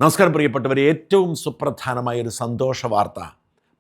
നമസ്കാരം പ്രിയപ്പെട്ടവരെ, ഏറ്റവും സുപ്രധാനമായ ഒരു സന്തോഷ വാർത്ത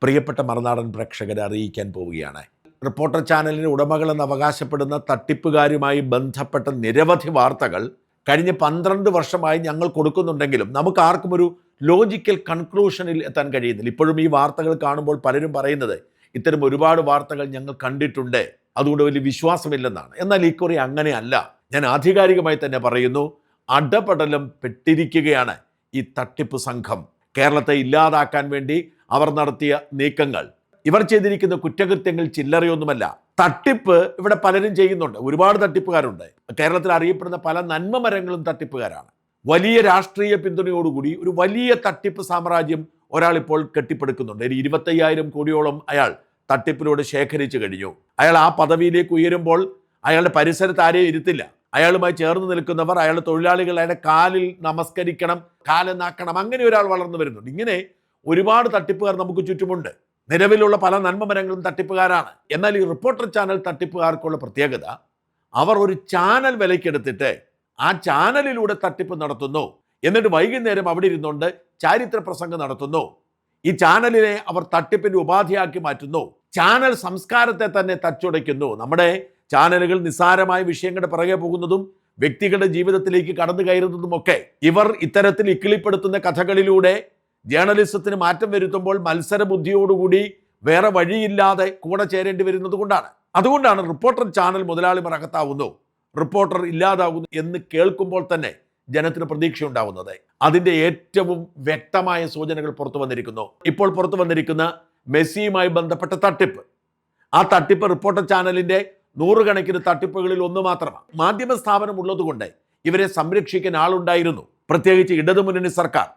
പ്രിയപ്പെട്ട മറുനാടൻ പ്രേക്ഷകരെ അറിയിക്കാൻ പോവുകയാണ്. റിപ്പോർട്ടർ ചാനലിൻ്റെ ഉടമകളെന്ന് അവകാശപ്പെടുന്ന തട്ടിപ്പുകാരുമായി ബന്ധപ്പെട്ട നിരവധി വാർത്തകൾ കഴിഞ്ഞ 12 വർഷമായി ഞങ്ങൾ കൊടുക്കുന്നുണ്ടെങ്കിലും നമുക്ക് ആർക്കും ഒരു ലോജിക്കൽ കൺക്ലൂഷനിൽ എത്താൻ കഴിയുന്നില്ല. ഇപ്പോഴും ഈ വാർത്തകൾ കാണുമ്പോൾ പലരും പറയുന്നത് ഇത്തരം ഒരുപാട് വാർത്തകൾ ഞങ്ങൾ കണ്ടിട്ടുണ്ട്, അതുകൊണ്ട് വലിയ വിശ്വാസമില്ലെന്നാണ്. എന്നാൽ ഇക്കുറി അങ്ങനെയല്ല. ഞാൻ ആധികാരികമായി തന്നെ പറയുന്നു, അടപടലം പെട്ടിരിക്കുകയാണ് ഈ തട്ടിപ്പ് സംഘം. കേരളത്തെ ഇല്ലാതാക്കാൻ വേണ്ടി അവർ നടത്തിയ നീക്കങ്ങൾ, ഇവർ ചെയ്തിരിക്കുന്ന കുറ്റകൃത്യങ്ങൾ ചില്ലറയൊന്നുമല്ല. തട്ടിപ്പ് ഇവിടെ പലരും ചെയ്യുന്നുണ്ട്, ഒരുപാട് തട്ടിപ്പുകാരുണ്ട്. കേരളത്തിൽ അറിയപ്പെടുന്ന പല നന്മ മരങ്ങളും തട്ടിപ്പുകാരാണ്. വലിയ രാഷ്ട്രീയ പിന്തുണയോടുകൂടി ഒരു വലിയ തട്ടിപ്പ് സാമ്രാജ്യം ഒരാൾ ഇപ്പോൾ കെട്ടിപ്പടുക്കുന്നുണ്ട്. 25,000 കോടിയോളം അയാൾ തട്ടിപ്പിലൂടെ ശേഖരിച്ചു കഴിഞ്ഞു. അയാൾ ആ പദവിയിലേക്ക് ഉയരുമ്പോൾ അയാളുടെ പരിസരത്ത് ആരെയും ഇരുത്തില്ല. അയാളുമായി ചേർന്ന് നിൽക്കുന്നവർ, അയാളുടെ തൊഴിലാളികൾ അയാളുടെ കാലിൽ നമസ്കരിക്കണം, കാലെന്നാക്കണം, അങ്ങനെ ഒരാൾ വളർന്നു വരുന്നുണ്ട്. ഇങ്ങനെ ഒരുപാട് തട്ടിപ്പുകാർ നമുക്ക് ചുറ്റുമുണ്ട്. നിലവിലുള്ള പല നന്മ മരങ്ങളും തട്ടിപ്പുകാരാണ്. എന്നാൽ ഈ റിപ്പോർട്ടർ ചാനൽ തട്ടിപ്പുകാർക്കുള്ള പ്രത്യേകത, അവർ ഒരു ചാനൽ വിലക്കെടുത്തിട്ട് ആ ചാനലിലൂടെ തട്ടിപ്പ് നടത്തുന്നു. എന്നിട്ട് വൈകുന്നേരം അവിടെ ഇരുന്നുകൊണ്ട് ചാരിത്ര പ്രസംഗം നടത്തുന്നു. ഈ ചാനലിനെ അവർ തട്ടിപ്പിന്റെ ഉപാധിയാക്കി മാറ്റുന്നു. ചാനൽ സംസ്കാരത്തെ തന്നെ തച്ചുടയ്ക്കുന്നു. നമ്മുടെ ചാനലുകൾ നിസ്സാരമായ വിഷയങ്ങളുടെ പിറകെ പോകുന്നതും വ്യക്തികളുടെ ജീവിതത്തിലേക്ക് കടന്നു കയറുന്നതുമൊക്കെ ഇവർ ഇത്തരത്തിൽ ഇക്കിളിപ്പെടുത്തുന്ന കഥകളിലൂടെ ജേർണലിസത്തിന് മാറ്റം വരുത്തുമ്പോൾ മത്സര ബുദ്ധിയോടുകൂടി വേറെ വഴിയില്ലാതെ കൂടെ ചേരേണ്ടി വരുന്നത് കൊണ്ടാണ്. അതുകൊണ്ടാണ് റിപ്പോർട്ടർ ചാനൽ മുതലാളിമാർ അകത്താവുന്നു, റിപ്പോർട്ടർ ഇല്ലാതാകുന്നു എന്ന് കേൾക്കുമ്പോൾ തന്നെ ജനത്തിന് പ്രതീക്ഷ ഉണ്ടാവുന്നത്. അതിൻ്റെ ഏറ്റവും വ്യക്തമായ സൂചനകൾ പുറത്തു വന്നിരിക്കുന്നു. ഇപ്പോൾ പുറത്തു വന്നിരിക്കുന്ന മെസ്സിയുമായി ബന്ധപ്പെട്ട തട്ടിപ്പ്, ആ തട്ടിപ്പ് റിപ്പോർട്ടർ ചാനലിൻ്റെ 100 കണക്കിന് തട്ടിപ്പുകളിൽ ഒന്ന് മാത്രമാണ്. മാധ്യമ സ്ഥാപനം ഉള്ളതുകൊണ്ട് ഇവരെ സംരക്ഷിക്കാൻ ആളുണ്ടായിരുന്നു, പ്രത്യേകിച്ച് ഇടതുമുന്നണി സർക്കാർ.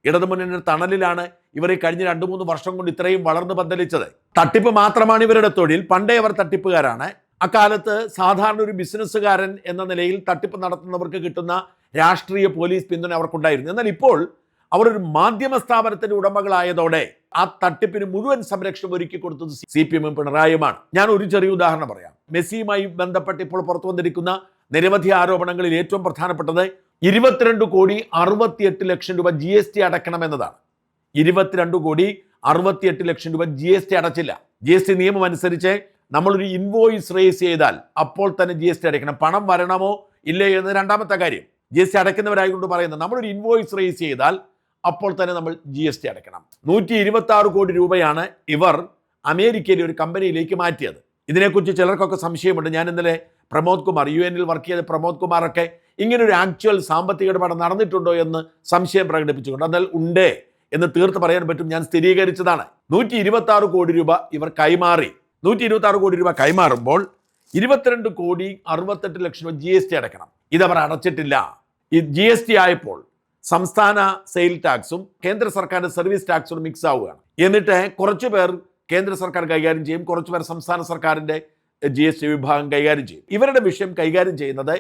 ഇടതുമുന്നണി തണലിലാണ് ഇവരെ കഴിഞ്ഞ 2-3 വർഷം കൊണ്ട് ഇത്രയും വളർന്നു പന്തലിച്ചത്. തട്ടിപ്പ് മാത്രമാണ് ഇവരുടെ തൊഴിൽ. പണ്ടേ അവർ തട്ടിപ്പുകാരാണ്. അക്കാലത്ത് സാധാരണ ഒരു ബിസിനസ്സുകാരൻ എന്ന നിലയിൽ തട്ടിപ്പ് നടത്തുന്നവർക്ക് കിട്ടുന്ന രാഷ്ട്രീയ പോലീസ് പിന്തുണ അവർക്കുണ്ടായിരുന്നു. എന്നാൽ ഇപ്പോൾ അവർ ഒരു മാധ്യമ സ്ഥാപനത്തിന്റെ ഉടമകളായതോടെ ആ തട്ടിപ്പിന് മുഴുവൻ സംരക്ഷണം ഒരുക്കി കൊടുത്തത് CPM പിണറായിയുമാണ്. ഞാൻ ഒരു ചെറിയ ഉദാഹരണം പറയാം. മെസ്സിയുമായി ബന്ധപ്പെട്ട് ഇപ്പോൾ പുറത്തു വന്നിരിക്കുന്ന നിരവധി ആരോപണങ്ങളിൽ ഏറ്റവും പ്രധാനപ്പെട്ടത് 22,68 ലക്ഷം രൂപ GST അടയ്ക്കണമെന്നതാണ്. 22,68 ലക്ഷം രൂപ GST അടച്ചില്ല. GST നിയമം അനുസരിച്ച് നമ്മളൊരു ഇൻവോയിസ് റേസ് ചെയ്താൽ അപ്പോൾ തന്നെ GST അടയ്ക്കണം. പണം വരണമോ ഇല്ലേ എന്ന് രണ്ടാമത്തെ കാര്യം. GST അടയ്ക്കുന്നവരായിക്കൊണ്ട് പറയുന്നത്, നമ്മളൊരു ഇൻവോയിസ് റേസ് ചെയ്താൽ അപ്പോൾ തന്നെ നമ്മൾ GST അടയ്ക്കണം. 126 കോടി രൂപയാണ് ഇവർ അമേരിക്കയിലെ ഒരു കമ്പനിയിലേക്ക് മാറ്റിയത്. ഇതിനെക്കുറിച്ച് ചിലർക്കൊക്കെ സംശയമുണ്ട്. ഞാൻ ഇന്നലെ പ്രമോദ് കുമാർ, UN വർക്ക് ചെയ്ത പ്രമോദ് കുമാറൊക്കെ ഇങ്ങനൊരു ആക്ച്വൽ സാമ്പത്തിക ഇടപാട് നടന്നിട്ടുണ്ടോ എന്ന് സംശയം പ്രകടിപ്പിച്ചുകൊണ്ട്, എന്നാൽ ഉണ്ട് എന്ന് തീർത്ത് പറയാൻ പറ്റും. ഞാൻ സ്ഥിരീകരിച്ചതാണ്. 126 കോടി രൂപ ഇവർ കൈമാറി. 126 കോടി രൂപ കൈമാറുമ്പോൾ 22,68 ലക്ഷം രൂപ GST അടയ്ക്കണം. ഇതവർ അടച്ചിട്ടില്ല. ഈ GST ആയപ്പോൾ സംസ്ഥാന സെയിൽ ടാക്സും കേന്ദ്ര സർക്കാരിന്റെ സർവീസ് ടാക്സും മിക്സ് ആവുകയാണ്. എന്നിട്ട് കുറച്ചു പേർ കേന്ദ്ര സർക്കാർ കൈകാര്യം ചെയ്യും, കുറച്ചു പേർ സംസ്ഥാന സർക്കാരിന്റെ GST വിഭാഗം കൈകാര്യം ചെയ്യും. ഇവരുടെ വിഷയം കൈകാര്യം ചെയ്യുന്നത്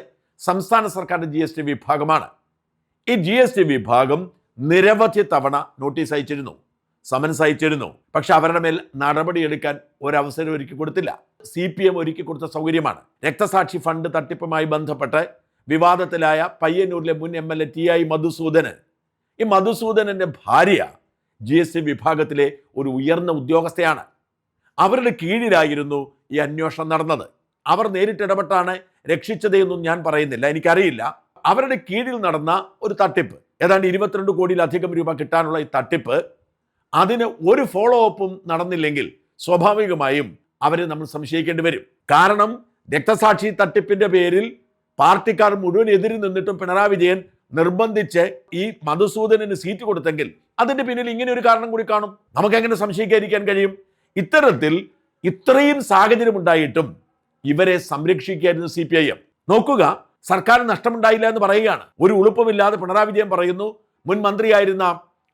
സംസ്ഥാന സർക്കാരിന്റെ GST വിഭാഗമാണ്. ഈ GST വിഭാഗം നിരവധി തവണ നോട്ടീസ് അയച്ചിരുന്നു, സമൻസ് അയച്ചിരുന്നു. പക്ഷെ അവരുടെ മേൽ നടപടിയെടുക്കാൻ ഒരവസരം ഒരുക്കി കൊടുത്തില്ല. CPM ഒരുക്കി കൊടുത്ത സൗകര്യമാണ്. രക്തസാക്ഷി ഫണ്ട് തട്ടിപ്പുമായി ബന്ധപ്പെട്ട് വിവാദത്തിലായ പയ്യന്നൂരിലെ മുൻ MLA TI മധുസൂദനൻ, ഈ മധുസൂദനന്റെ ഭാര്യ GST വിഭാഗത്തിലെ ഒരു ഉയർന്ന ഉദ്യോഗസ്ഥയാണ്. അവരുടെ കീഴിലായിരുന്നു ഈ അന്വേഷണം നടന്നത്. അവർ നേരിട്ടിടപെട്ടാണ് രക്ഷിച്ചതെന്നും ഞാൻ പറയുന്നില്ല, എനിക്കറിയില്ല. അവരുടെ കീഴിൽ നടന്ന ഒരു തട്ടിപ്പ്, ഏതാണ്ട് 22 കോടിയിലധികം രൂപ കിട്ടാനുള്ള ഈ തട്ടിപ്പ്, അതിന് ഒരു ഫോളോ അപ്പും നടന്നില്ലെങ്കിൽ സ്വാഭാവികമായും അവരെ നമ്മൾ സംശയിക്കേണ്ടി വരും. കാരണം രക്തസാക്ഷി തട്ടിപ്പിന്റെ പേരിൽ പാർട്ടിക്കാർ മുഴുവൻ എതിരി നിന്നിട്ടും പിണറായി വിജയൻ നിർബന്ധിച്ച് ഈ മധുസൂദനന് സീറ്റ് കൊടുത്തെങ്കിൽ അതിന്റെ പിന്നിൽ ഇങ്ങനെ ഒരു കാരണം കൂടി കാണും. നമുക്ക് എങ്ങനെ സംശയിക്കാതിരിക്കാൻ കഴിയും? ഇത്തരത്തിൽ ഇത്രയും സാഹചര്യം ഉണ്ടായിട്ടും ഇവരെ സംരക്ഷിക്കായിരുന്നു CPIM. നോക്കുക, സർക്കാർ നഷ്ടമുണ്ടായില്ല എന്ന് പറയുകയാണ്. ഒരു ഉളുപ്പമില്ലാതെ പിണറായി വിജയൻ പറയുന്നു, മുൻ മന്ത്രിയായിരുന്ന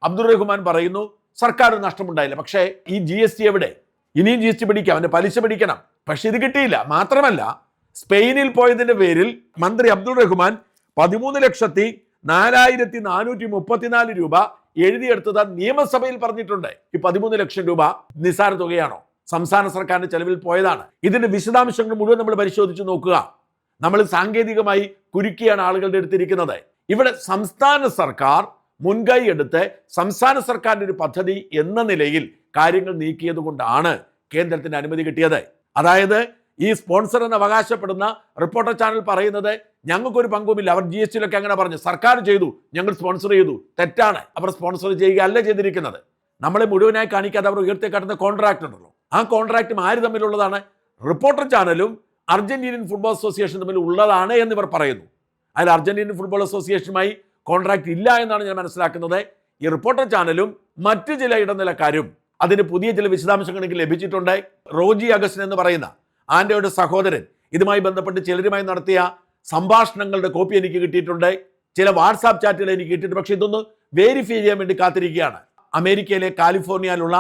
അബ്ദുൾ റഹ്മാൻ പറയുന്നു സർക്കാർ നഷ്ടമുണ്ടായില്ല. പക്ഷേ ഈ GST എവിടെ? ഇനിയും GST പിടിക്കാം, അവന്റെ പലിശ പിടിക്കണം. പക്ഷെ ഇത് കിട്ടിയില്ല. മാത്രമല്ല, സ്പെയിനിൽ പോയതിന്റെ പേരിൽ മന്ത്രി അബ്ദുൾ റഹ്മാൻ 13,04,434 രൂപ എഴുതിയെടുത്തത് നിയമസഭയിൽ പറഞ്ഞിട്ടുണ്ട്. ഈ 13 ലക്ഷം രൂപ നിസ്സാര തുകയാണോ? സംസ്ഥാന സർക്കാരിന്റെ ചെലവിൽ പോയതാണ്. ഇതിന്റെ വിശദാംശങ്ങൾ മുഴുവൻ നമ്മൾ പരിശോധിച്ച് നോക്കുക. നമ്മൾ സാങ്കേതികമായി കുരുക്കിയാണ് ആളുകളുടെ അടുത്തിരിക്കുന്നത്. ഇവിടെ സംസ്ഥാന സർക്കാർ മുൻകൈ എടുത്ത് സംസ്ഥാന സർക്കാരിൻ്റെ ഒരു പദ്ധതി എന്ന നിലയിൽ കാര്യങ്ങൾ നീക്കിയത് കൊണ്ടാണ് കേന്ദ്രത്തിന് അനുമതി കിട്ടിയത്. അതായത് ഈ സ്പോൺസർ എന്ന് അവകാശപ്പെടുന്ന റിപ്പോർട്ടർ ചാനൽ പറയുന്നത് ഞങ്ങൾക്കൊരു പങ്കുമില്ല, അവർ GST അങ്ങനെ പറഞ്ഞു, സർക്കാർ ചെയ്തു, ഞങ്ങൾ സ്പോൺസർ ചെയ്തു. തെറ്റാണ്. അവർ സ്പോൺസർ ചെയ്യുക അല്ല ചെയ്തിരിക്കുന്നത്. നമ്മളെ മുഴുവനായി കാണിക്കാതെ അവർ ഉയർത്തിക്കാട്ടുന്ന കോൺട്രാക്ട് ഉണ്ടല്ലോ, ആ കോൺട്രാക്റ്റും ആര് തമ്മിലുള്ളതാണ്? റിപ്പോർട്ടർ ചാനലും അർജന്റീനിയൻ ഫുട്ബോൾ അസോസിയേഷൻ തമ്മിൽ ഉള്ളതാണ് എന്നിവർ പറയുന്നു. അതിൽ അർജന്റീനിയൻ ഫുട്ബോൾ അസോസിയേഷനുമായി കോൺട്രാക്ട് ഇല്ല എന്നാണ് ഞാൻ മനസ്സിലാക്കുന്നത്. ഈ റിപ്പോർട്ടർ ചാനലും മറ്റു ചില ഇടനിലക്കാരും അതിന് പുതിയ ചില വിശദാംശങ്ങൾ എനിക്ക് ലഭിച്ചിട്ടുണ്ട്. റോജി അഗസ്റ്റിൻ എന്ന് പറയുന്ന ആൻഡോയുടെ സഹോദരൻ ഇതുമായി ബന്ധപ്പെട്ട് ചിലരുമായി നടത്തിയ സംഭാഷണങ്ങളുടെ കോപ്പി എനിക്ക് കിട്ടിയിട്ടുണ്ട്. ചില വാട്സാപ്പ് ചാറ്റുകൾ എനിക്ക് കിട്ടിയിട്ടുണ്ട്. പക്ഷേ ഇതൊന്ന് വെരിഫൈ ചെയ്യാൻ വേണ്ടി കാത്തിരിക്കുകയാണ്. അമേരിക്കയിലെ കാലിഫോർണിയയിലുള്ള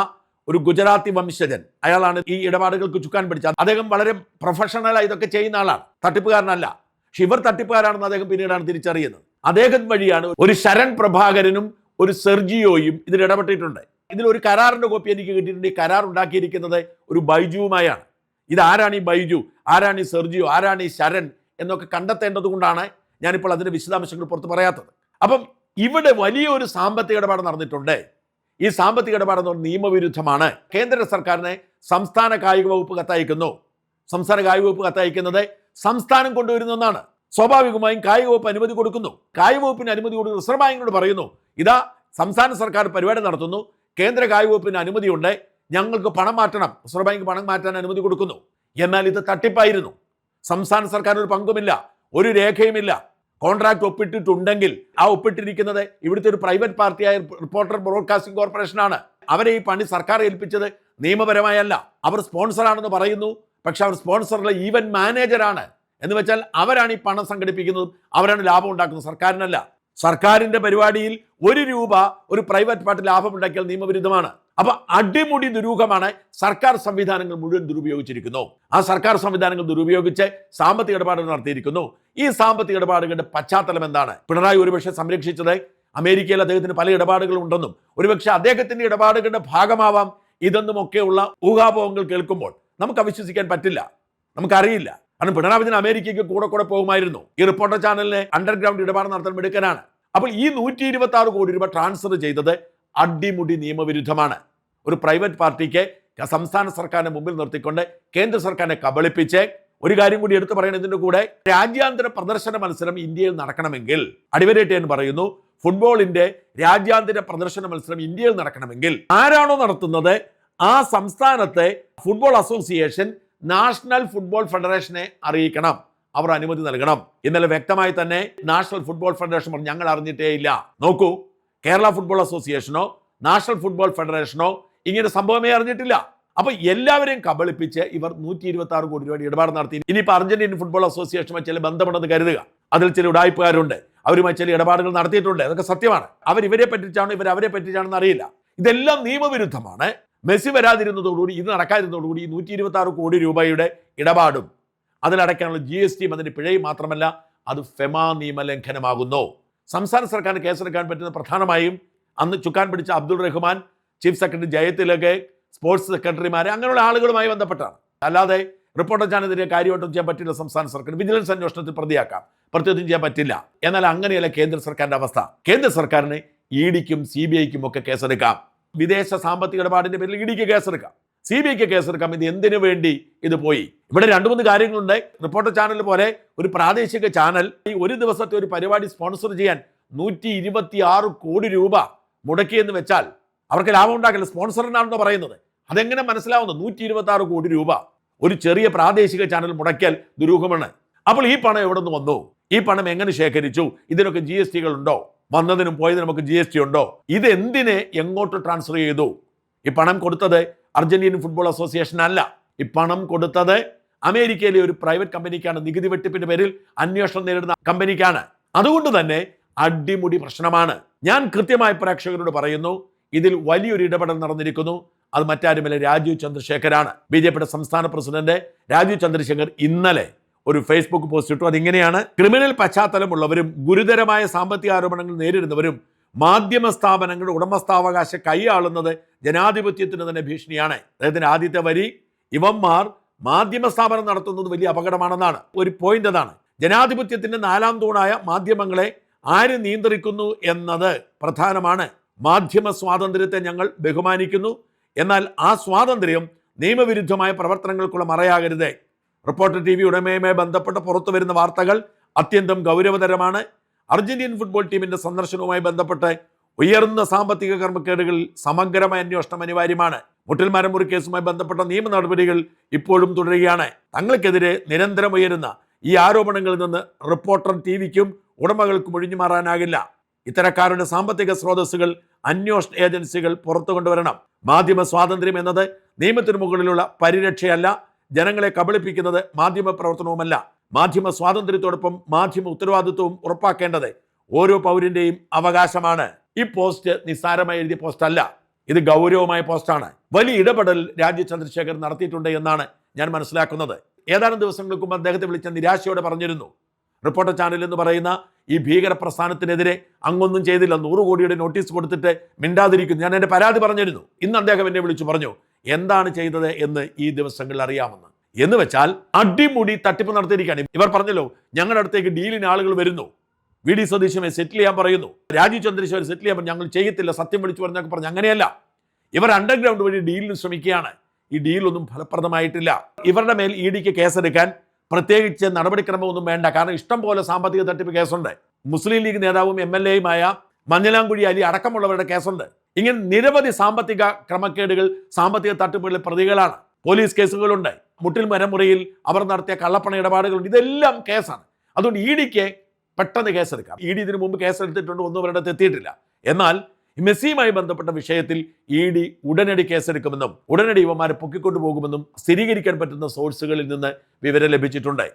ഒരു ഗുജറാത്തി വംശജൻ, അയാളാണ് ഈ ഇടപാടുകൾക്ക് ചുക്കാൻ പിടിച്ചത്. അദ്ദേഹം വളരെ പ്രൊഫഷണലായി ഇതൊക്കെ ചെയ്യുന്ന ആളാണ്, തട്ടിപ്പുകാരനല്ല. പക്ഷെ ഇവർ തട്ടിപ്പുകാരാണെന്ന് അദ്ദേഹം പിന്നീടാണ് തിരിച്ചറിയുന്നത്. അദ്ദേഹം വഴിയാണ് ഒരു ശരൺ പ്രഭാകരനും ഒരു സെർജിയോയും ഇതിൽ ഇടപെട്ടിട്ടുണ്ട്. ഇതിൽ ഒരു കരാറിന്റെ കോപ്പി എനിക്ക് കിട്ടിയിട്ടുണ്ട്. ഈ കരാർ ഉണ്ടാക്കിയിരിക്കുന്നത് ഒരു ബൈജുവുമായാണ്. ഇതാരാണ് ഈ ബൈജു, ആരാണ് ഈ സെർജിയോ, ആരാണ് ഈ ശരൺ എന്നൊക്കെ കണ്ടെത്തേണ്ടത് കൊണ്ടാണ് ഞാനിപ്പോൾ അതിന്റെ വിശദാംശങ്ങൾ പുറത്ത് പറയാത്തത്. അപ്പം ഇവിടെ വലിയൊരു സാമ്പത്തിക ഇടപാട് നടന്നിട്ടുണ്ട്. ഈ സാമ്പത്തിക ഇടപാട് നിയമവിരുദ്ധമാണ്. കേന്ദ്ര സർക്കാരിനെ സംസ്ഥാന കായിക വകുപ്പ് കത്തയക്കുന്നു. സംസ്ഥാന കായിക വകുപ്പ് കത്തയക്കുന്നത് സംസ്ഥാനം കൊണ്ടുവരുന്ന ഒന്നാണ്. സ്വാഭാവികമായും കായിക വകുപ്പ് അനുമതി കൊടുക്കുന്നു. കായിക വകുപ്പിന് അനുമതി കൊടുക്കുന്നു. റിസർവ് ബാങ്കിനോട് പറയുന്നു, ഇതാ സംസ്ഥാന സർക്കാർ പരിപാടി നടത്തുന്നു, കേന്ദ്ര കായിക വകുപ്പിന് അനുമതിയുണ്ട്, ഞങ്ങൾക്ക് പണം മാറ്റണം. റിസർവ് ബാങ്ക് പണം മാറ്റാൻ അനുമതി കൊടുക്കുന്നു. എന്നാൽ ഇത് തട്ടിപ്പായിരുന്നു. സംസ്ഥാന സർക്കാരിന് ഒരു പങ്കുമില്ല, ഒരു രേഖയുമില്ല. കോൺട്രാക്ട് ഒപ്പിട്ടിട്ടുണ്ടെങ്കിൽ ആ ഒപ്പിട്ടിരിക്കുന്നത് ഇവിടുത്തെ ഒരു പ്രൈവറ്റ് പാർട്ടിയായ റിപ്പോർട്ടർ ബ്രോഡ്കാസ്റ്റിംഗ് കോർപ്പറേഷനാണ്. അവരെ ഈ പണി സർക്കാർ ഏൽപ്പിച്ചത് നിയമപരമായല്ല. അവർ സ്പോൺസറാണെന്ന് പറയുന്നു, പക്ഷെ അവർ സ്പോൺസറിലെ ഈവന്റ് മാനേജറാണ്. എന്ന് വെച്ചാൽ അവരാണ് ഈ പണം സംഘടിപ്പിക്കുന്നതും അവരാണ് ലാഭം ഉണ്ടാക്കുന്നത്, സർക്കാരിനല്ല. സർക്കാരിന്റെ പരിപാടിയിൽ ₹1 ഒരു പ്രൈവറ്റ് പാർട്ടി ലാഭം ഉണ്ടാക്കിയാൽ നിയമവിരുദ്ധമാണ്. അപ്പൊ അടിമുടി ദുരൂഹമാണ്. സർക്കാർ സംവിധാനങ്ങൾ മുഴുവൻ ദുരുപയോഗിച്ചിരിക്കുന്നു. ആ സർക്കാർ സംവിധാനങ്ങൾ ദുരുപയോഗിച്ച് സാമ്പത്തിക ഇടപാടുകൾ നടത്തിയിരിക്കുന്നു. ഈ സാമ്പത്തിക ഇടപാടുകളുടെ പശ്ചാത്തലം എന്താണ്? പിണറായി ഒരുപക്ഷെ സംരക്ഷിച്ചത് അമേരിക്കയിൽ അദ്ദേഹത്തിന് പല ഇടപാടുകളും ഉണ്ടെന്നും ഒരുപക്ഷെ അദ്ദേഹത്തിന്റെ ഇടപാടുകളുടെ ഭാഗമാവാം ഇതെന്നുമൊക്കെയുള്ള ഊഹാപോഹങ്ങൾ കേൾക്കുമ്പോൾ നമുക്ക് അവിശ്വസിക്കാൻ പറ്റില്ല, നമുക്കറിയില്ല. കാരണം പിണറായി വിജയൻ അമേരിക്കയ്ക്ക് കൂടെ പോകുമായിരുന്നു. ഈ റിപ്പോർട്ടർ ചാനലിനെ അണ്ടർഗ്രൗണ്ട് ഇടപാട് നടത്താൻ മിടുക്കനാണ്. അപ്പോൾ ഈ ₹126 കോടി ട്രാൻസ്ഫർ ചെയ്തത് അടിമുടി നിയമവിരുദ്ധമാണ്. ഒരു പ്രൈവറ്റ് പാർട്ടിക്ക് സംസ്ഥാന സർക്കാരിനെ മുമ്പിൽ നിർത്തിക്കൊണ്ട് കേന്ദ്ര സർക്കാരിനെ കബളിപ്പിച്ച് ഒരു കാര്യം കൂടി എടുത്തു പറയുന്നതിന്റെ കൂടെ രാജ്യാന്തര പ്രദർശന മത്സരം ഇന്ത്യയിൽ നടക്കണമെങ്കിൽ, അടിവരേറ്റ് എന്ന് പറയുന്നു, ഫുട്ബോളിന്റെ രാജ്യാന്തര പ്രദർശന മത്സരം ഇന്ത്യയിൽ നടക്കണമെങ്കിൽ ആരാണോ നടത്തുന്നത് ആ സംസ്ഥാനത്തെ ഫുട്ബോൾ അസോസിയേഷൻ നാഷണൽ ഫുട്ബോൾ ഫെഡറേഷനെ അറിയിക്കണം, അവർ അനുമതി നൽകണം. ഇന്നലെ വ്യക്തമായി തന്നെ നാഷണൽ ഫുട്ബോൾ ഫെഡറേഷൻ പറഞ്ഞു, ഞങ്ങൾ അറിഞ്ഞിട്ടേ ഇല്ല. നോക്കൂ, കേരള ഫുട്ബോൾ അസോസിയേഷനോ നാഷണൽ ഫുട്ബോൾ ഫെഡറേഷനോ ഇങ്ങനെ സംഭവമേ അറിഞ്ഞിട്ടില്ല. അപ്പൊ എല്ലാവരെയും കബളിപ്പിച്ച് ഇവർ ₹126 കോടി ഇടപാട് നടത്തി. ഇനിയിപ്പോൾ അർജന്റീൻ ഫുട്ബോൾ അസോസിയേഷനുമായി ചില ബന്ധമുണ്ടെന്ന് കരുതുക. അതിൽ ചില ഉടായ്പുകാരുണ്ട്, അവരുമായി ചില ഇടപാടുകൾ നടത്തിയിട്ടുണ്ട്, അതൊക്കെ സത്യമാണ്. ഇവരെ പറ്റിച്ചാണോ ഇവർ അവരെ പറ്റിച്ചാണെന്ന് അറിയില്ല. ഇതെല്ലാം നിയമവിരുദ്ധമാണ്. മെസ്സി വരാതിരുന്നതോടുകൂടി, ഇത് നടക്കാതിരുന്നതോടുകൂടി ഈ ₹126 കോടി ഇടപാടും അതിലടയ്ക്കാനുള്ള GST അതിന്റെ പിഴയും മാത്രമല്ല, അത് ഫെമ നിയമലംഘനമാകുന്നു. സംസ്ഥാന സർക്കാരിന് കേസെടുക്കാൻ പറ്റുന്ന പ്രധാനമായും അന്ന് ചുക്കാൻ പിടിച്ച Abdul Rahman, chief secretary Jayathilak, sports സെക്രട്ടറിമാരെ അങ്ങനെയുള്ള ആളുകളുമായി ബന്ധപ്പെട്ടാണ്. അല്ലാതെ റിപ്പോർട്ടർ ചാനലിനെതിരെ കാര്യമായിട്ടും ചെയ്യാൻ പറ്റില്ല. സംസ്ഥാന സർക്കാർ വിജിലൻസ് അന്വേഷണത്തിൽ പ്രതിയാക്കാം, പ്രത്യേകം ചെയ്യാൻ പറ്റില്ല. എന്നാൽ അങ്ങനെയല്ല കേന്ദ്ര സർക്കാരിന്റെ അവസ്ഥ. കേന്ദ്ര സർക്കാരിന് EDക്കും CBIക്കും ഒക്കെ കേസെടുക്കാം. വിദേശ സാമ്പത്തിക ഇടപാടിന്റെ പേരിൽ EDക്ക് കേസെടുക്കാം, CBIക്ക് കേസെടുക്കാം. ഇത് എന്തിനു വേണ്ടി ഇത് പോയി? ഇവിടെ 2-3 കാര്യങ്ങളുണ്ട്. റിപ്പോർട്ടർ ചാനൽ പോലെ ഒരു പ്രാദേശിക ചാനൽ ഈ ഒരു ദിവസത്തെ ഒരു പരിപാടി സ്പോൺസർ ചെയ്യാൻ ₹126 കോടി മുടക്കിയെന്ന് വെച്ചാൽ അവർക്ക് ലാഭം ഉണ്ടാക്കില്ല. സ്പോൺസറിനാണെന്ന് പറയുന്നത്. അതെങ്ങനെ മനസ്സിലാവുന്നു? ₹126 കോടി ഒരു ചെറിയ പ്രാദേശിക ചാനൽ മുടക്കിയാൽ ദുരൂഹമാണ്. അപ്പോൾ ഈ പണം എവിടെ നിന്ന് വന്നു? ഈ പണം എങ്ങനെ ശേഖരിച്ചു? ഇതിനൊക്കെ GSTകൾ ഉണ്ടോ? വന്നതിനും പോയതിനും നമുക്ക് GST ഉണ്ടോ? ഇത് എന്തിനെ എങ്ങോട്ട് ട്രാൻസ്ഫർ ചെയ്തു? ഈ പണം കൊടുത്തത് അർജന്റീൻ ഫുട്ബോൾ അസോസിയേഷൻ അല്ല. ഈ പണം കൊടുത്തത് അമേരിക്കയിലെ ഒരു പ്രൈവറ്റ് കമ്പനിക്കാണ്. നികുതി വെട്ടിപ്പിന്റെ പേരിൽ അന്വേഷണം നേരിടുന്ന കമ്പനിക്കാണ്. അതുകൊണ്ട് തന്നെ അടിമുടി പ്രശ്നമാണ്. ഞാൻ കൃത്യമായി പ്രേക്ഷകരോട് പറയുന്നു, ഇതിൽ വലിയൊരു ഇടപെടൽ നടന്നിരിക്കുന്നു. അത് മറ്റാരുമല്ല, രാജീവ് ചന്ദ്രശേഖരാണ്. BJPയുടെ സംസ്ഥാന പ്രസിഡന്റ് രാജീവ് ചന്ദ്രശേഖർ ഇന്നലെ ഒരു ഫേസ്ബുക്ക് പോസ്റ്റ് ഇട്ടു. അതിങ്ങനെയാണ്: ക്രിമിനൽ പശ്ചാത്തലമുള്ളവരും ഗുരുതരമായ സാമ്പത്തിക ആരോപണങ്ങൾ നേരിടുന്നവരും മാധ്യമ സ്ഥാപനങ്ങളുടെ ഉടമസ്ഥാവകാശം കൈയാളുന്നത് ജനാധിപത്യത്തിന് തന്നെ ഭീഷണിയാണ്. അദ്ദേഹത്തിന്റെ ആദ്യത്തെ വരി, ഇവന്മാർ മാധ്യമ സ്ഥാപനം നടത്തുന്നത് വലിയ അപകടമാണെന്നാണ്. ഒരു പോയിന്റ് അതാണ്. ജനാധിപത്യത്തിന്റെ 4ാം തൂണായ മാധ്യമങ്ങളെ ആര് നിയന്ത്രിക്കുന്നു എന്നത് പ്രധാനമാണ്. മാധ്യമ സ്വാതന്ത്ര്യത്തെ ഞങ്ങൾ ബഹുമാനിക്കുന്നു. എന്നാൽ ആ സ്വാതന്ത്ര്യം നിയമവിരുദ്ധമായ പ്രവർത്തനങ്ങൾക്കുള്ള മറയാകരുത്. റിപ്പോർട്ടർ TV ഉടമയുമായി ബന്ധപ്പെട്ട് പുറത്തു വരുന്ന വാർത്തകൾ അത്യന്തം ഗൗരവതരമാണ്. അർജന്റീൻ ഫുട്ബോൾ ടീമിന്റെ സന്ദർശനവുമായി ബന്ധപ്പെട്ട് ഉയർന്ന സാമ്പത്തിക ക്രമക്കേടുകളിൽ സമഗ്രമായ അന്വേഷണം അനിവാര്യമാണ്. മുട്ടിൽ മരമുറി കേസുമായി ബന്ധപ്പെട്ട നിയമ നടപടികൾ ഇപ്പോഴും തുടരുകയാണ്. തങ്ങൾക്കെതിരെ നിരന്തരം ഉയരുന്ന ഈ ആരോപണങ്ങളിൽ നിന്ന് റിപ്പോർട്ടർ TVക്കും ഉടമകൾക്കും ഒഴിഞ്ഞു മാറാനാകില്ല. ഇത്തരക്കാരുടെ സാമ്പത്തിക സ്രോതസ്സുകൾ അന്വേഷണ ഏജൻസികൾ പുറത്തു കൊണ്ടുവരണം. മാധ്യമ സ്വാതന്ത്ര്യം എന്നത് നിയമത്തിനു മുകളിലുള്ള പരിരക്ഷയല്ല. ജനങ്ങളെ കബളിപ്പിക്കുന്നത് മാധ്യമ പ്രവർത്തനവുമല്ല. മാധ്യമ സ്വാതന്ത്ര്യത്തോടൊപ്പം മാധ്യമ ഉത്തരവാദിത്വവും ഉറപ്പാക്കേണ്ടത് ഓരോ പൗരന്റെയും അവകാശമാണ്. ഈ പോസ്റ്റ് നിസ്സാരമായി എഴുതിയ പോസ്റ്റ് അല്ല, ഇത് ഗൗരവമായ പോസ്റ്റാണ്. വലിയ ഇടപെടൽ രാജീവ് ചന്ദ്രശേഖർ നടത്തിയിട്ടുണ്ട് എന്നാണ് ഞാൻ മനസ്സിലാക്കുന്നത്. ഏതാനും ദിവസങ്ങൾക്ക് മുമ്പ് അദ്ദേഹത്തെ വിളിച്ച നിരാശയോടെ പറഞ്ഞിരുന്നു, റിപ്പോർട്ടർ ചാനൽ എന്ന് പറയുന്ന ഈ ഭീകര പ്രസ്ഥാനത്തിനെതിരെ അങ്ങൊന്നും ചെയ്തില്ല, 100 കോടിയുടെ നോട്ടീസ് കൊടുത്തിട്ട് മിണ്ടാതിരിക്കുന്നു, ഞാൻ എൻ്റെ പരാതി പറഞ്ഞിരുന്നു. ഇന്ന് അദ്ദേഹം എന്നെ വിളിച്ചു പറഞ്ഞു എന്താണ് ചെയ്തത് എന്ന് ഈ ദിവസങ്ങളിൽ അറിയാമെന്ന്. എന്ന് വെച്ചാൽ അടിമുടി തട്ടിപ്പ് നടത്തിയിരിക്കുകയാണ്. ഇവർ പറഞ്ഞല്ലോ ഞങ്ങളുടെ അടുത്തേക്ക് ഡീലിന് ആളുകൾ വരുന്നു, VD സതീശനെ സെറ്റിൽ ചെയ്യാൻ പറയുന്നു, രാജീവ് ചന്ദ്രശേഖർ സെറ്റിൽ ചെയ്യാൻ ഞങ്ങൾ ചെയ്യത്തില്ല, സത്യം വിളിച്ചു പറഞ്ഞൊക്കെ പറഞ്ഞു. അങ്ങനെയല്ല, ഇവർ അണ്ടർഗ്രൗണ്ട് വഴി ഡീലിന് ശ്രമിക്കുകയാണ്. ഈ ഡീലൊന്നും ഫലപ്രദമായിട്ടില്ല. ഇവരുടെ മേൽ EDക്ക് കേസെടുക്കാൻ പ്രത്യേകിച്ച് നടപടിക്രമമൊന്നും വേണ്ട. കാരണം ഇഷ്ടം പോലെ സാമ്പത്തിക തട്ടിപ്പ് കേസുണ്ട്. മുസ്ലിം ലീഗ് നേതാവും MLAയുമായ മഞ്ഞലാംകുഴി അലി അടക്കമുള്ളവരുടെ കേസുണ്ട്. ഇങ്ങനെ നിരവധി സാമ്പത്തിക ക്രമക്കേടുകൾ, സാമ്പത്തിക തട്ടിപ്പുകളിൽ പ്രതികളാണ്. പോലീസ് കേസുകളുണ്ട്. മുട്ടിൽ മരമുറിയിൽ അവർ നടത്തിയ കള്ളപ്പണ ഇടപാടുകളുണ്ട്. ഇതെല്ലാം കേസാണ്. അതുകൊണ്ട് EDക്ക് പെട്ടെന്ന് കേസെടുക്കാം. ED ഇതിനു മുമ്പ് കേസെടുത്തിട്ടുണ്ട്, ഒന്നും അവരുടെ എത്തിയിട്ടില്ല. എന്നാൽ മെസ്സിയുമായി ബന്ധപ്പെട്ട വിഷയത്തിൽ ED ഉടനടി കേസെടുക്കുമെന്നും ഉടനടി ഇവന്മാരെ പൊക്കിക്കൊണ്ടു പോകുമെന്നും സ്ഥിരീകരിക്കാൻ പറ്റുന്ന സോഴ്സുകളിൽ നിന്ന് വിവരം ലഭിച്ചിട്ടുണ്ട്.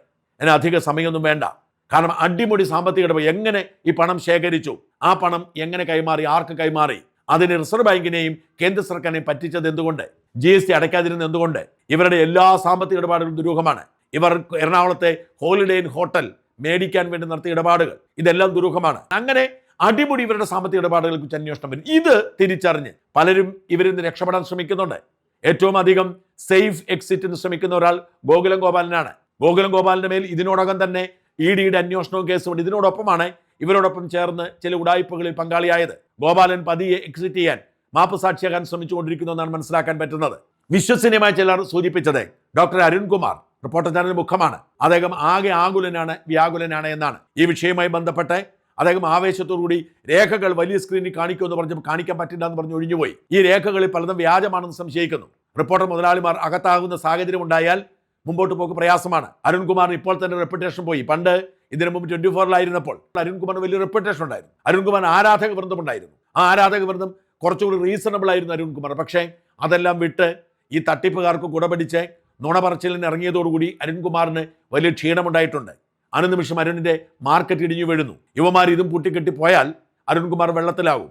അതിന് അധിക സമയമൊന്നും വേണ്ട. കാരണം അടിമുടി സാമ്പത്തിക ഇടപാട്, എങ്ങനെ ഈ പണം ശേഖരിച്ചു, ആ പണം എങ്ങനെ കൈമാറി, ആർക്ക് കൈമാറി, അതിന് റിസർവ് ബാങ്കിനെയും കേന്ദ്ര സർക്കാരിനെയും പറ്റിച്ചത് എന്തുകൊണ്ട്, GST അടയ്ക്കാതിരുന്നത് എന്തുകൊണ്ട്, ഇവരുടെ എല്ലാ സാമ്പത്തിക ഇടപാടുകളും ദുരൂഹമാണ്. ഇവർ എറണാകുളത്തെ ഹോളിഡേ ഇൻ ഹോട്ടൽ മേടിക്കാൻ വേണ്ടി നടത്തിയ ഇടപാടുകൾ ഇതെല്ലാം ദുരൂഹമാണ്. അങ്ങനെ അടിമുടി ഇവരുടെ സാമ്പത്തിക ഇടപാടുകളെ കുറിച്ച് അന്വേഷണം വരും. ഇത് തിരിച്ചറിഞ്ഞ് പലരും ഇവരിൽ നിന്ന് രക്ഷപ്പെടാൻ ശ്രമിക്കുന്നുണ്ട്. ഏറ്റവും അധികം സേഫ് എക്സിറ്റിന് ശ്രമിക്കുന്ന ഒരാൾ ഗോകുലം ഗോപാലനാണ്. ഗോകുലം ഗോപാലിന്റെ മേൽ ഇതിനോടകം തന്നെ EDയുടെ അന്വേഷണവും കേസുമുണ്ട്. ഇതിനോടൊപ്പമാണ് ഇവരോടൊപ്പം ചേർന്ന് ചില ഉടായ്പകളിൽ പങ്കാളിയായത്. ഗോപാലൻ പതിയെ എക്സിറ്റ് ചെയ്യാൻ, മാപ്പ് സാക്ഷിയാകാൻ ശ്രമിച്ചുകൊണ്ടിരിക്കുന്നു എന്നാണ് മനസ്സിലാക്കാൻ പറ്റുന്നത്. വിശ്വസനീയമായി ചിലർ സൂചിപ്പിച്ചത് ഡോക്ടർ അരുൺകുമാർ റിപ്പോർട്ടർ ചാനൽ മുഖമാണ്. അദ്ദേഹം ആകെ ആകുലനാണ്, വ്യാകുലനാണ് എന്നാണ്. ഈ വിഷയവുമായി ബന്ധപ്പെട്ട് അദ്ദേഹം ആവേശത്തോടുകൂടി രേഖകൾ വലിയ സ്ക്രീനിൽ കാണിക്കുമെന്ന് പറഞ്ഞപ്പോൾ കാണിക്കാൻ പറ്റില്ല എന്ന് പറഞ്ഞ് ഒഴിഞ്ഞുപോയി. ഈ രേഖകളിൽ പലതും വ്യാജമാണെന്ന് സംശയിക്കുന്നു. റിപ്പോർട്ടർ മുതലാളിമാർ അകത്താകുന്ന സാഹചര്യം ഉണ്ടായാൽ മുമ്പോട്ട് പോക്ക് പ്രയാസമാണ്. അരുൺകുമാറിന് ഇപ്പോൾ തന്നെ റെപ്യൂട്ടേഷൻ പോയി. പണ്ട് ഇതിനു മുമ്പ് 24-ലായിരുന്നപ്പോൾ അരുൺകുമാറിന് വലിയ റെപ്യൂട്ടേഷൻ ഉണ്ടായിരുന്നു. അരുൺകുമാർ ആരാധക വൃന്ദം ഉണ്ടായിരുന്നു. ആ ആരാധക വൃന്ദം കുറച്ചുകൂടി റീസണബിൾ ആയിരുന്നു അരുൺകുമാർ. പക്ഷേ അതെല്ലാം വിട്ട് ഈ തട്ടിപ്പുകാർക്ക് കുടപിടിച്ച് നുണ പറച്ചിലിന് ഇറങ്ങിയതോടുകൂടി അരുൺകുമാറിന് വലിയ ക്ഷീണമുണ്ടായിട്ടുണ്ട്. അനുനിമിഷം അരുണിന്റെ മാർക്കറ്റ് ഇടിഞ്ഞു വീഴുന്നു. യുവമാർ ഇതും പൂട്ടിക്കെട്ടി പോയാൽ അരുൺകുമാർ വെള്ളത്തിലാവും.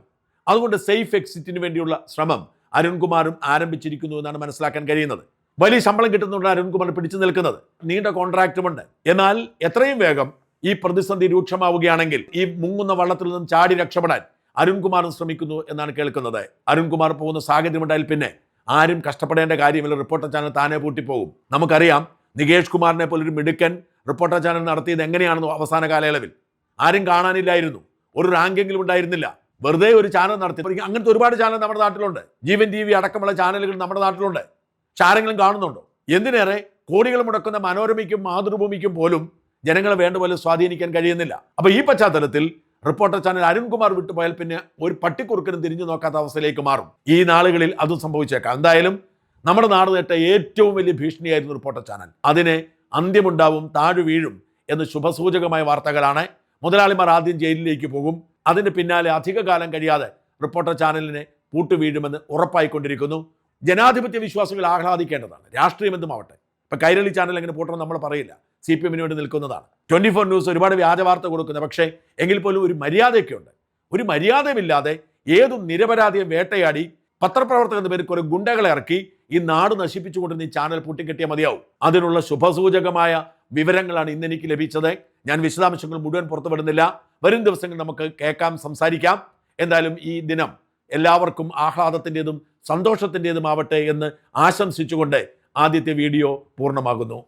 അതുകൊണ്ട് സേഫ് എക്സിറ്റിന് വേണ്ടിയുള്ള ശ്രമം അരുൺകുമാറും ആരംഭിച്ചിരിക്കുന്നു എന്നാണ് മനസ്സിലാക്കാൻ കഴിയുന്നത്. വലിയ ശമ്പളം കിട്ടുന്നുണ്ട് അരുൺകുമാർ പിടിച്ചു നിൽക്കുന്നത്. നീണ്ട കോൺട്രാക്റ്റുമുണ്ട്. എന്നാൽ എത്രയും വേഗം ഈ പ്രതിസന്ധി രൂക്ഷമാവുകയാണെങ്കിൽ ഈ മുങ്ങുന്ന വള്ളത്തിൽ നിന്നും ചാടി രക്ഷപ്പെടാൻ അരുൺകുമാറും ശ്രമിക്കുന്നു എന്നാണ് കേൾക്കുന്നത്. അരുൺകുമാർ പോകുന്ന സാഹചര്യമുണ്ടായാൽ പിന്നെ ആരും കഷ്ടപ്പെടേണ്ട കാര്യമില്ല. റിപ്പോർട്ടർ ചാനൽ താനെ പൂട്ടിപ്പോകും. നമുക്കറിയാം നികേഷ് കുമാറിനെ പോലൊരു മിടുക്കൻ റിപ്പോർട്ടർ ചാനൽ നടത്തിയത് എങ്ങനെയാണെന്നോ അവസാന കാലയളവിൽ ആരും കാണാനില്ലായിരുന്നു, ഒരു റാങ്കെങ്കിലും ഉണ്ടായിരുന്നില്ല, വെറുതെ ഒരു ചാനൽ നടത്തി. അങ്ങനത്തെ ഒരുപാട് ചാനൽ നമ്മുടെ നാട്ടിലുണ്ട്. ജീവൻ TV അടക്കമുള്ള ചാനലുകൾ നമ്മുടെ നാട്ടിലുണ്ട്. പക്ഷെ ആരെങ്കിലും കാണുന്നുണ്ടോ? എന്തിനേറെ കോടികൾ മുടക്കുന്ന മനോരമയ്ക്കും മാതൃഭൂമിക്കും പോലും ജനങ്ങളെ വേണ്ട പോലെ സ്വാധീനിക്കാൻ കഴിയുന്നില്ല. അപ്പൊ ഈ പശ്ചാത്തലത്തിൽ റിപ്പോർട്ടർ ചാനൽ അരുൺകുമാർ വിട്ടുപോയാൽ പിന്നെ ഒരു പട്ടിക്കുറുക്കനും തിരിഞ്ഞു നോക്കാത്ത അവസ്ഥയിലേക്ക് മാറും. ഈ നാളുകളിൽ അതും സംഭവിച്ചേക്കാം. എന്തായാലും നമ്മുടെ നാട് നേട്ട ഏറ്റവും വലിയ ഭീഷണിയായിരുന്നു റിപ്പോർട്ടർ ചാനൽ. അതിന് അന്ത്യമുണ്ടാവും, താഴു വീഴും എന്ന് ശുഭസൂചകമായ വാർത്തകളാണ്. മുതലാളിമാർ ആദ്യം ജയിലിലേക്ക് പോകും. അതിന് പിന്നാലെ അധികകാലം കഴിയാതെ റിപ്പോർട്ടർ ചാനലിനെ പൂട്ടുവീഴുമെന്ന് ഉറപ്പായിക്കൊണ്ടിരിക്കുന്നു. ജനാധിപത്യ വിശ്വാസികൾ ആഹ്ലാദിക്കേണ്ടതാണ്. രാഷ്ട്രീയം എന്തുമാവട്ടെ. ഇപ്പം കൈരളി ചാനൽ എങ്ങനെ പൂട്ടണം നമ്മൾ പറയില്ല. CPM വേണ്ടി നിൽക്കുന്നതാണ്. 24 ന്യൂസ് ഒരുപാട് വ്യാജ വാർത്ത കൊടുക്കുന്നത്. പക്ഷേ എങ്കിൽ പോലും ഒരു മര്യാദയൊക്കെ ഉണ്ട്. ഒരു മര്യാദയുമില്ലാതെ ഏതും നിരപരാധിയെ വേട്ടയാടി പത്രപ്രവർത്തകർ എന്ന പേര് കുറെ ഗുണ്ടകളെ ഇറക്കി ഈ നാട് നശിപ്പിച്ചുകൊണ്ടിരുന്ന ഈ ചാനൽ പൂട്ടിക്കെട്ടിയാൽ മതിയാവും. അതിനുള്ള ശുഭസൂചകമായ വിവരങ്ങളാണ് ഇന്ന് എനിക്ക് ലഭിച്ചത്. ഞാൻ വിശദാംശങ്ങൾ മുഴുവൻ പുറത്തുവിടുന്നില്ല. വരും ദിവസങ്ങളിൽ നമുക്ക് കേൾക്കാം, സംസാരിക്കാം. എന്തായാലും ഈ ദിനം എല്ലാവർക്കും ആഹ്ലാദത്തിൻ്റെതും സന്തോഷത്തിൻ്റെതുമാവട്ടെ എന്ന് ആശംസിച്ചുകൊണ്ട് ആദ്യത്തെ വീഡിയോ പൂർണ്ണമാകുന്നു.